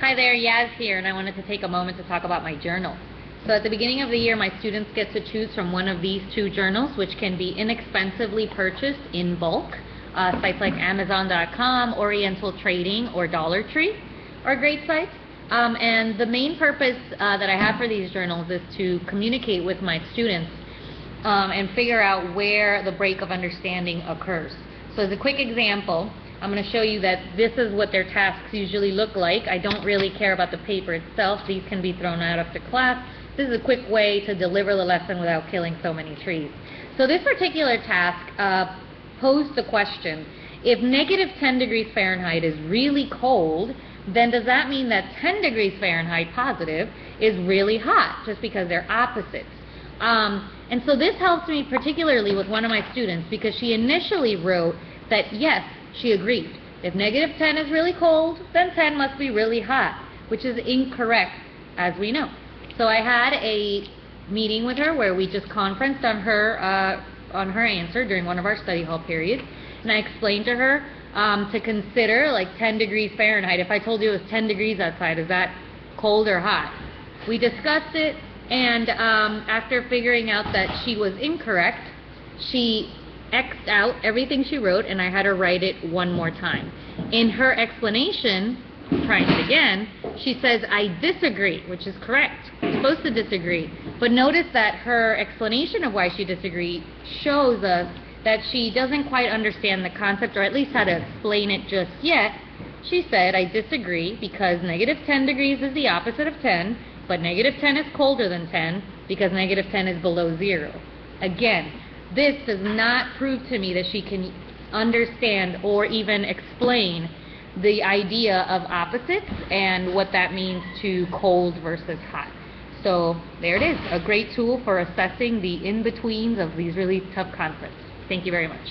Hi there, Yaz here, and I wanted to take a moment to talk about my journal. So at the beginning of the year, my students get to choose from one of these two journals, which can be inexpensively purchased in bulk. Sites like Amazon.com, Oriental Trading, or Dollar Tree are great sites. And the main purpose that I have for these journals is to communicate with my students and figure out where the break of understanding occurs. So as a quick example, I'm going to show you that this is what their tasks usually look like. I don't really care about the paper itself. These can be thrown out after class. This is a quick way to deliver the lesson without killing so many trees. So this particular task posed the question, if negative 10 degrees Fahrenheit is really cold, then does that mean that 10 degrees Fahrenheit positive is really hot, just because they're opposites? And so this helps me particularly with one of my students, because she initially wrote that yes, she agreed. If negative 10 is really cold, then 10 must be really hot, which is incorrect, as we know. So I had a meeting with her where we just conferenced on her answer during one of our study hall periods, and I explained to her to consider like 10 degrees Fahrenheit. If I told you it was 10 degrees outside, is that cold or hot? We discussed it, and after figuring out that she was incorrect, she X'd out everything she wrote, and I had her write it one more time. In her explanation, trying it again, she says, I disagree, which is correct. You're supposed to disagree. But notice that her explanation of why she disagreed shows us that she doesn't quite understand the concept, or at least how to explain it just yet. She said, I disagree because negative 10 degrees is the opposite of 10, but negative 10 is colder than 10 because negative 10 is below 0. Again, this does not prove to me that she can understand or even explain the idea of opposites and what that means to cold versus hot. So there it is, a great tool for assessing the in-betweens of these really tough concepts. Thank you very much.